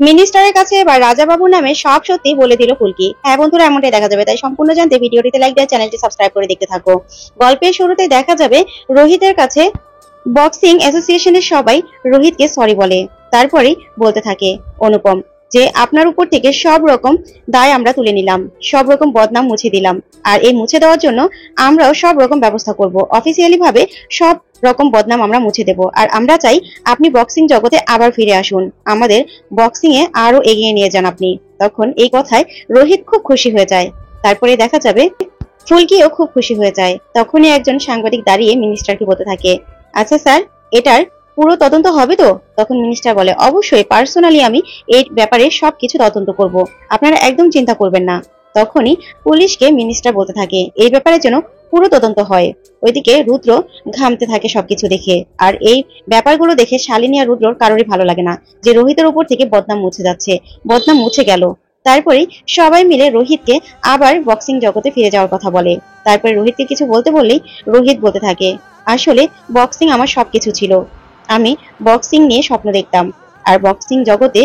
মিনিস্টারের কাছে বা রাজাবাবু নামে সব সত্যি বলে দিল ফুলকি। হ্যাঁ বন্ধুরা, এমনটাই দেখা যাবে। তাই সম্পূর্ণ জানতে ভিডিওটিতে লাইক দিয়ে চ্যানেলটি সাবস্ক্রাইব করে দেখতে থাকো। গল্পের শুরুতে দেখা যাবে রোহিতের কাছে বক্সিং অ্যাসোসিয়েশনের সবাই রোহিতকে সরি বলে। তারপরে বলতে থাকে অনুপম যে আপনার উপর থেকে সব রকম দায় আমরা তুলে নিলাম, সব রকম বদনাম মুছে দিলাম, আর এই মুছে দেওয়ার জন্য আমরাও সব রকম ব্যবস্থা করব। অফিসিয়ালি ভাবে সব রকম বদনাম আমরা মুছে দেব, আর আমরা চাই আপনি বক্সিং জগতে আবার ফিরে আসুন, আমাদের বক্সিং এ আরো এগিয়ে নিয়ে যান আপনি। তখন এই কথায় রোহিত খুব খুশি হয়ে যায়। তারপরে দেখা যাবে ফুলকিও খুব খুশি হয়ে যায়। তখনই একজন সাংবাদিক দাঁড়িয়ে মিনিস্টারকে বলতে থাকে, আচ্ছা স্যার, এটার পুরো তদন্ত হবে তো? তখন মিনিস্টার বলে, অবশ্যই, পার্সোনালি আমি এই ব্যাপারে সবকিছু তদন্ত করব, আপনারা একদম চিন্তা করবেন না। তখনই পুলিশকে মিনিস্টার বলতে থাকে এই ব্যাপারে যেন পুরো তদন্ত হয়। ওইদিকে রুদ্র ঘামতে থাকে সবকিছু দেখে, আর এই ব্যাপারগুলো দেখে শালিনী আর রুদ্রর কারোরই ভালো লাগে না যে রোহিতের উপর থেকে বদনাম মুছে যাচ্ছে। বদনাম মুছে গেল। তারপরে সবাই মিলে রোহিতকে আবার বক্সিং জগতে ফিরে যাওয়ার কথা বলে। তারপরে রোহিতকে কিছু বলতে বললেই রোহিত বলতে থাকে, আসলে বক্সিং আমার সবকিছু ছিল, আমি বক্সিং নিয়ে স্বপ্ন দেখতাম, আর বক্সিং জগতে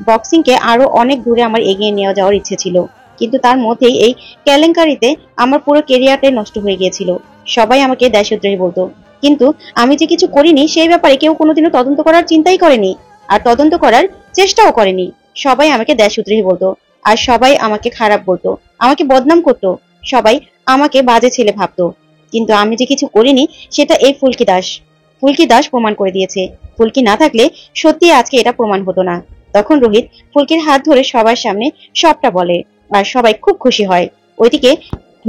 বক্সিংকে আরো অনেক দূরে আমার এগিয়ে নিয়ে যাওয়ার ইচ্ছে ছিল, কিন্তু তার মধ্যেই এই কেলেঙ্কারিতে আমার পুরো কেরিয়ারটাই নষ্ট হয়ে গিয়েছিল। সবাই আমাকে দেশদ্রোহী বলতো, কিন্তু আমি যে কিছু করিনি সেই ব্যাপারে কেউ কোনোদিনও তদন্ত করার চিন্তাই করেনি, আর তদন্ত করার চেষ্টাও করেনি। সবাই আমাকে দেশদ্রোহী বলতো, আর সবাই আমাকে খারাপ বলতো, আমাকে বদনাম করতো, সবাই আমাকে বাজে ছেলে ভাবতো। কিন্তু আমি যে কিছু করিনি সেটা এই ফুলকি দাস প্রমাণ করে দিয়েছে। ফুলকি না থাকলে সত্যি আজকে এটা প্রমাণ হতো না। তখন রোহিত ফুলকির হাত ধরে সবার সামনে সবটা বলে, আর সবাই খুব খুশি হয়। ওইদিকে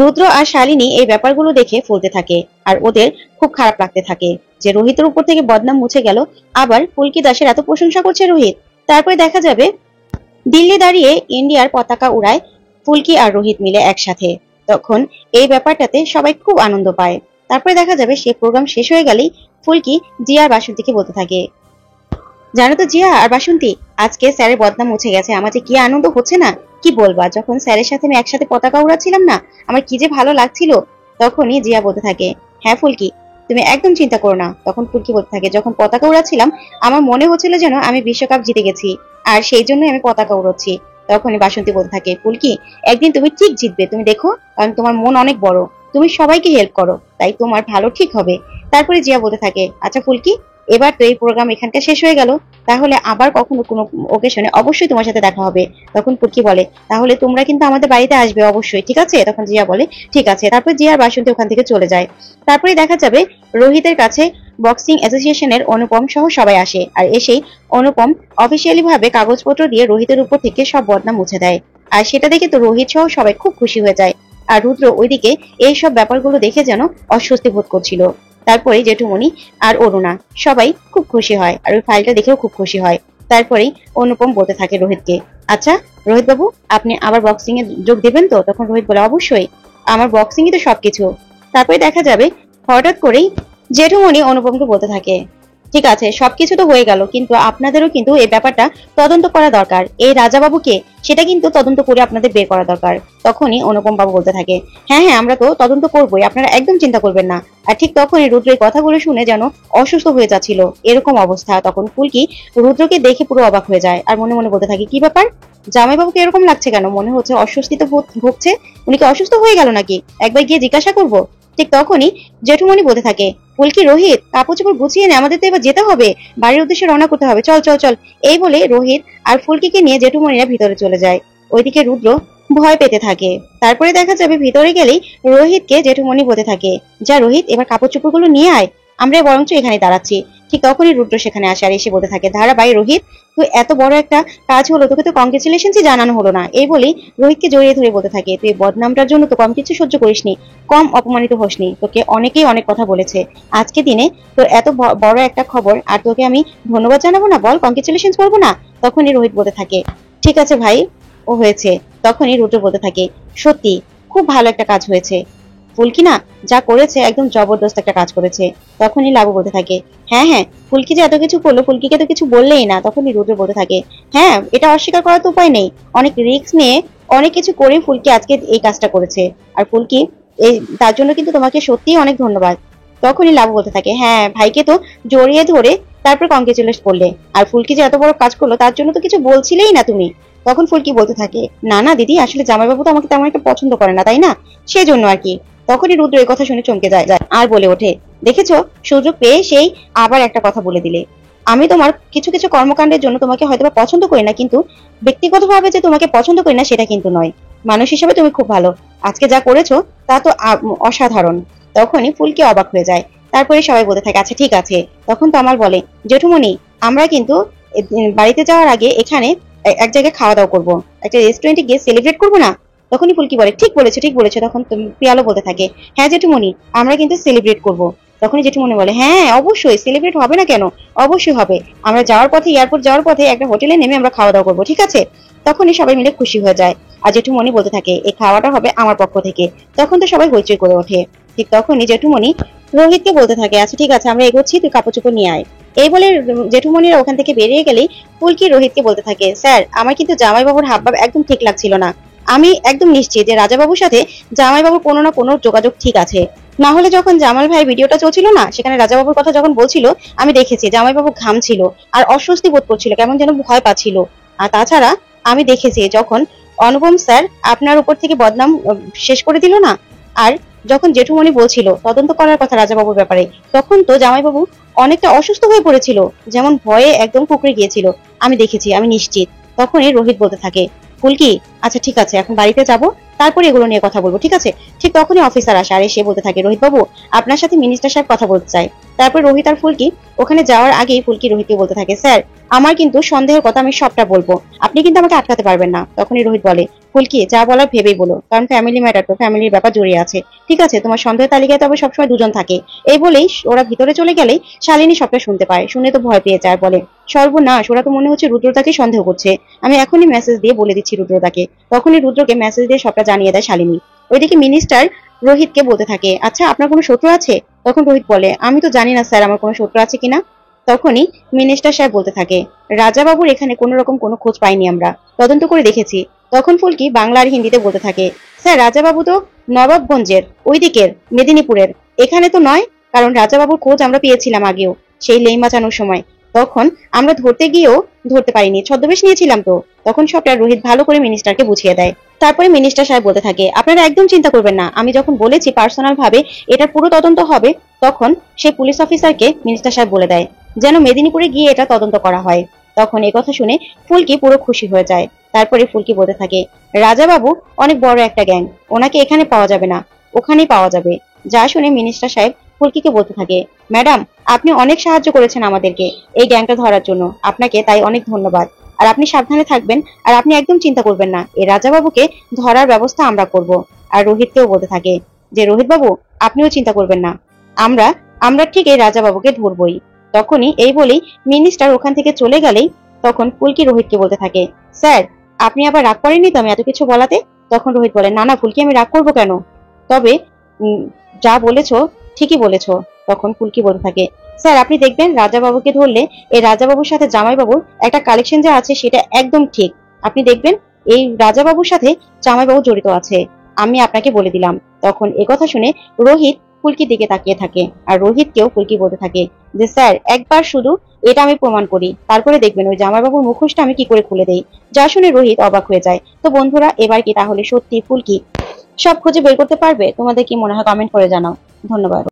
রুদ্র আর শালিনী এই ব্যাপারগুলো দেখে ফুলতে থাকে, আর ওদের খুব খারাপ লাগতে থাকে যে রোহিতের উপর থেকে বদনাম মুছে গেল, আবার ফুলকি দাসের এত প্রশংসা করছে রোহিত। তারপরে দেখা যাবে দিল্লি দাঁড়িয়ে ইন্ডিয়ার পতাকা উড়ায় ফুলকি আর রোহিত মিলে একসাথে। তখন এই ব্যাপারটাতে সবাই খুব আনন্দ পায়। তারপরে দেখা যাবে সে প্রোগ্রাম শেষ হয়ে গেলেই ফুলকি জিয়া আর বাসন্তীকে বলতে থাকে, জানো তো জিয়া আর বাসন্তী, আজকে স্যারের বদনাম মুছে গেছে, আমার যে কি আনন্দ হচ্ছে না কি বলবা। যখন স্যারের সাথে আমি একসাথে পতাকা উড়াচ্ছিলাম না, আমার কি যে ভালো লাগছিল। তখনই জিয়া বলতে থাকে, হ্যাঁ ফুলকি, তুমি একদম চিন্তা করো না। তখন ফুলকি বলতে থাকে, যখন পতাকা উড়াচ্ছিলাম আমার মনে হচ্ছিল যেন আমি বিশ্বকাপ জিতে গেছি, আর সেই জন্যই আমি পতাকা উড়াচ্ছি। তখনই বাসন্তী বলতে থাকে, ফুলকি, একদিন তুমি ঠিক জিতবে, তুমি দেখো, কারণ তোমার মন অনেক বড়, তুমি সবাইকে হেল্প করো, তাই তোমার ভালো ঠিক হবে। তারপরে জিয়া বলতে থাকে, আচ্ছা ফুলকি, এবার তো এই প্রোগ্রাম এখানকার শেষ হয়ে গেল, তাহলে আবার কখনো কোনো ওকেশনে অবশ্যই তোমার সাথে দেখা হবে। তখন ফুলকি বলে, তাহলে তোমরা কিন্তু আমাদের বাড়িতে আসবে অবশ্যই, ঠিক আছে? তখন জিয়া বলে, ঠিক আছে। তারপর জিয়া আর বাসন্তী ওখান থেকে চলে যায়। তারপরে দেখা যাবে রোহিতের কাছে বক্সিং অ্যাসোসিয়েশনের অনুপম সহ সবাই আসে, আর এসেই অনুপম অফিসিয়ালি ভাবে কাগজপত্র দিয়ে রোহিতের উপর থেকে সব বদনাম মুছে দেয়। আর সেটা দেখে তো রোহিত সহ সবাই খুব খুশি হয়ে যায়। আর রুদ্র ওইদিকে এইসব ব্যাপারগুলো দেখে যেন অস্বস্তি বোধ করছিল। তারপরে জেঠুমনি আর অরুণা সবাই খুব খুশি হয়, আর ওই ফাইলটা দেখেও খুব খুশি হয়। তারপরেই অনুপম বলতে থাকে রোহিতকে, আচ্ছা রোহিত বাবু, আপনি আবার বক্সিং এ যোগ দেবেন তো? তখন রোহিত বলে, অবশ্যই, আমার বক্সিংই তো সবকিছু। তারপরে দেখা যাবে হঠাৎ করেই জেঠুমনি অনুপমকে বলতে থাকে, ঠিক আছে, সবকিছু তো হয়ে গেল, কিন্তু আপনাদেরও কিন্তু এই ব্যাপারটা তদন্ত করা দরকার। এই রাজাবাবুকে সেটা কিন্তু তদন্ত করে আপনাদের বের করা দরকার। তখনই অনুপম বাবু বলতে থাকে, হ্যাঁ হ্যাঁ, আমরা তো তদন্ত করবোই, আপনারা একদম চিন্তা করবেন না। আর ঠিক তখনই রুদ্র এই কথাগুলো শুনে যেন অসুস্থ হয়ে যাচ্ছিল, এরকম অবস্থা। তখন ফুলকি রুদ্রকে দেখে পুরো অবাক হয়ে যায়, আর মনে মনে বলতে থাকে, কি ব্যাপার, জামাইবাবুকে এরকম লাগছে কেন? মনে হচ্ছে অস্বস্তি তো ভুগছে, উনি কি অসুস্থ হয়ে গেল নাকি? একবার গিয়ে জিজ্ঞাসা করবো। ঠিক তখনই জেঠুমনি বলতে থাকে, ফুলকি, রোহিত, কাপড় চোপড় গুছিয়ে নে, আমাদের তো এবার যেতে হবে, বাড়ির উদ্দেশ্যে রওনা করতে হবে, চল চল চল। এই বলে রোহিত আর ফুলকিকে নিয়ে জেঠুমনিরা ভিতরে চলে যায়। ওইদিকে রুদ্র ভয় পেতে থাকে। তারপরে দেখা যাবে ভিতরে গেলেই রোহিতকে জেঠুমনি বলতে থাকে, যা রোহিত, এবার কাপড় চোপড় গুলো নিয়ে আয়, আমরা বরঞ্চ এখানে দাঁড়াচ্ছি। ঠিক তখনই রুদ্র সেখানে আসে, আর এসে বলতে থাকে, ধারা ভাই রোহিত, তুই এত বড় একটা কাজ হলো, তোকে তো কংগ্রেচুলেশনই জানানো হলো না। এই বলেই রোহিতকে জড়িয়ে ধরে বলতে থাকে, তুই বদনামটার জন্য তো কম কিছু সহ্য করিসনি, কম অপমানিত হসনি, তোকে অনেকেই অনেক কথা বলেছে, আজকে দিনে তোর এত বড় একটা খবর, আর তোকে আমি ধন্যবাদ জানাবো না? বল, কংগ্রেচুলেশন করবো না? তখনই রোহিত বলতে থাকে, ঠিক আছে ভাই, ও হয়েছে। তখনই রুদ্র বলতে থাকে, সত্যি খুব ভালো একটা কাজ হয়েছে, ফুলকি না যা করেছে একদম জবরদস্ত একটা কাজ করেছে। তখনই লাবু বলতে থাকে, হ্যাঁ হ্যাঁ, ফুলকি যে এত কিছু করলো, ফুলকিকে তো কিছু বললেই না। তখনই রুদ্র বলতে থাকে, হ্যাঁ, এটা অস্বীকার করার তো উপায় নেই, অনেক রিস্ক নিয়ে অনেক কিছু করে ফুলকি আজকে এই কাজটা করেছে, আর ফুলকি এই তার জন্য কিন্তু তোমাকে সত্যিই অনেক ধন্যবাদ। তখনই লাবু বলতে থাকে, হ্যাঁ ভাইকে তো জড়িয়ে ধরে তারপর কংগ্রেচুলেট করলে, আর ফুলকি যে এত বড় কাজ করলো তার জন্য তো কিছু বলছিলেই না তুমি। তখন ফুলকি বলতে থাকে, না না দিদি, আসলে জামাইবাবু তো আমাকে তেমন একটা পছন্দ করে না, তাই না, সেজন্য আর কি। তখনই রুদ্র এই কথা শুনে চমকে যায় আর বলে ওঠে, দেখেছো, সুযোগ পেয়ে সেই আবার একটা কথা বলে দিলে। আমি তোমার কিছু কিছু কর্মকাণ্ডের জন্য তোমাকে হয়তো পছন্দ করি না, কিন্তু ব্যক্তিগতভাবে যে তোমাকে পছন্দ করি না সেটা কিন্তু নয়। মানুষ হিসেবে তুমি খুব ভালো, আজকে যা করেছো তা তো অসাধারণ। তখনই ফুলকি অবাক হয়ে যায়। তারপরে সবাই বলতে থাকে, আচ্ছা ঠিক আছে। তখন তমাল বলে, জেঠুমনি, আমরা কিন্তু বাড়িতে যাওয়ার আগে এখানে এক জায়গায় খাওয়া দাওয়া করবো, একটা রেস্টুরেন্টে গিয়ে সেলিব্রেট করবো না? তখনই ফুলকি বলে, ঠিক বলেছো ঠিক বলেছো। তখন পিয়ালো বলতে থাকে, হ্যাঁ জেঠুমনি, আমরা কিন্তু সেলিব্রেট করবো। তখনই জেঠুমনি বলে, হ্যাঁ অবশ্যই সেলিব্রেট হবে না কেন, অবশ্যই হবে। আমরা যাওয়ার পথে, এয়ারপোর্ট যাওয়ার পথে একটা হোটেলে নেমে আমরা খাওয়া দাওয়া করবো, ঠিক আছে? তখনই সবাই মিলে খুশি হয়ে যায়। আর জেঠুমনি বলতে থাকে, এই খাওয়াটা হবে আমার পক্ষ থেকে। তখন তো সবাই হইচই করে ওঠে। ঠিক তখনই জেঠুমনি রোহিতকে বলতে থাকে, আচ্ছা ঠিক আছে, আমরা এগোচ্ছি, তুই কাপড় চোপড় নিয়ে আয়। এই বলে জেঠুমনিরা ওখান থেকে বেরিয়ে গেলেই ফুলকি রোহিতকে বলতে থাকে, স্যার আমার কিন্তু জামাইবাবুর হাবভাব একদম ঠিক লাগছিল না। আমি একদম নিশ্চিত যে রাজাবাবুর সাথে জামাইবাবুর কোনো না কোনো যোগাযোগ ঠিক আছে। না হলে যখন জামাল ভাই ভিডিওটা চলছিল না, সেখানে রাজাবাবুর কথা যখন বলছিল, আমি দেখেছি জামাইবাবু ঘামছিল আর অস্বস্তি বোধ করছিল, কেমন যেন ভয় পাচ্ছিল। আর তাছাড়া আমি দেখেছি যখন অনুপম স্যার আপনার উপর থেকে বদনাম শেষ করে দিল না, আর যখন জেঠুমনি বলছিল তদন্ত করার কথা রাজাবাবুর ব্যাপারে, তখন তো জামাইবাবু অনেকটা অসুস্থ হয়ে পড়েছিল, যেমন ভয়ে একদম কুকড়ে গিয়েছিল। আমি দেখেছি, আমি নিশ্চিত। তখনই রোহিত বলতে থাকে, ফুলকি, আচ্ছা ঠিক আছে, এখন বাড়িতে যাব, তারপরে এগুলো নিয়ে কথা বলবো, ঠিক আছে? ঠিক তখনই অফিসার আসে আর সে বলতে থাকে, রোহিত বাবু, আপনার সাথে মিনিস্টার সাহেব কথা বলতে চায়। তারপর রোহিত আর ফুলকি ওখানে যাওয়ার আগেই ফুলকি রোহিতকে বলতে থাকে, স্যার আমার কিন্তু সন্দেহের কথা আমি সবটা বলবো, আপনি কিন্তু আমাকে আটকাতে পারবেন না। তখনই রোহিত বলে, ফুলকি যা বলার ভেবেই বলো, কারণ ফ্যামিলি ম্যাটার, তো ফ্যামিলির ব্যাপার জড়িয়ে আছে, ঠিক আছে? তোমার সন্দেহের তালিকায় তবে সবসময় দুজন থাকে। এই বলেই ওরা ভিতরে চলে গেলেই শালিনী সবটা শুনতে পায়, শুনে তো ভয় পেয়ে যায়, বলে, সর্বনাশ, ওরা তো মনে হচ্ছে রুদ্রতাকে সন্দেহ করছে, আমি এখনই মেসেজ দিয়ে বলে দিচ্ছি রুদ্রতাকে। তখনই রুদ্রকে মেসেজ দিয়ে সবটা জানিয়ে দেয় শালিনী। ওইদিকে মিনিস্টার রোহিতকে বলতে থাকে, আচ্ছা আপনার কোনো শত্রু আছে? তখন রোহিত বলে, আমি তো জানি না স্যার আমার কোনো শত্রু আছে কিনা। তখনই মিনিস্টার সাহেব বলতে থাকে, রাজাবাবুর এখানে কোনো রকম কোনো খোঁজ পাইনি, আমরা তদন্ত করে দেখেছি। তখন ফুলকি বাংলা আর হিন্দিতে বলতে থাকে, স্যার রাজাবাবু তো নবাবগঞ্জের ওই দিকের মেদিনীপুরের, এখানে তো নয়, কারণ রাজাবাবুর খোঁজ আমরা পেয়েছিলাম আগেও, সেই লেই মাচানোর সময়। তখন আমরা ধরতে গিয়েও ধরতে পারিনি, ছদ্মবেশ নিয়েছিলাম তো। তখন সবটা রোহিত ভালো করে মিনিস্টারকে বুঝিয়ে দেয়। তারপরে মিনিস্টার সাহেব বলতে থাকে, আপনারা একদম চিন্তা করবেন না, আমি যখন বলেছি পার্সোনাল ভাবে এটা পুরো তদন্ত হবে, তখন সেই পুলিশ অফিসারকে মিনিস্টার সাহেব বলে দেয় যেন মেদিনীপুরে গিয়ে এটা তদন্ত করা হয়। তখন এই কথা শুনে ফুলকি পুরো খুশি হয়ে যায়। তারপরে ফুলকি বলতে থাকে, রাজাবাবু অনেক বড় একটা গ্যাং, ওনাকে এখানে পাওয়া যাবে না, ওখানেই পাওয়া যাবে। যা শুনে মিনিস্টার সাহেব ফুলকিকে বলতে থাকে, ম্যাডাম আপনি অনেক সাহায্য করেছেন আমাদেরকে এই গ্যাংটা ধরার জন্য, আপনাকে তাই অনেক ধন্যবাদ। আর আপনি সাবধানে থাকবেন, আর আপনি একদম চিন্তা করবেন না, এই রাজাবাবুকে ধরার ব্যবস্থা আমরা করব। আর রোহিতকেও বলতে থাকে যে, রোহিত বাবু আপনিও চিন্তা করবেন না, আমরা আমরা ঠিক এই রাজাবাবুকে ধরবই। তখনই এই বলেই মিনিস্টার ওখান থেকে চলে গেলেই তখন ফুলকি রোহিতকে বলতে থাকে, স্যার আপনি আবার রাগ করেননি তো আমি এত কিছু বলাতে? তখন রোহিত বলে, না না ফুলকি, আমি রাগ করবো কেন, তবে যা বলেছো ঠিকই বলেছো। তখন ফুলকি বলতে থাকে, স্যার আপনি দেখবেন রাজাবাবুকে ধরলে এই রাজাবাবুর সাথে জামাইবাবুর একটা কালেকশন যা আছে সেটা একদম ঠিক, আপনি দেখবেন এই রাজাবাবুর সাথে জামাইবাবু জড়িত আছে, আমি আপনাকে বলে দিলাম। তখন একথা শুনে রোহিত ফুলকির দিকে তাকিয়ে থাকে, আর রোহিতকেও ফুলকি বলতে থাকে যে, স্যার একবার শুধু এটা আমি প্রমাণ করি, তারপরে দেখবেন ওই জামাইবাবুর মুখোশটা আমি কি করে খুলে দেই। যা শুনে রোহিত অবাক হয়ে যায়। তো বন্ধুরা, এবার কি তাহলে সত্যি ফুলকি সব খুঁজে বের করতে পারবে? তোমাদের কি মনে হয় কমেন্ট করে জানাও। ধন্যবাদ।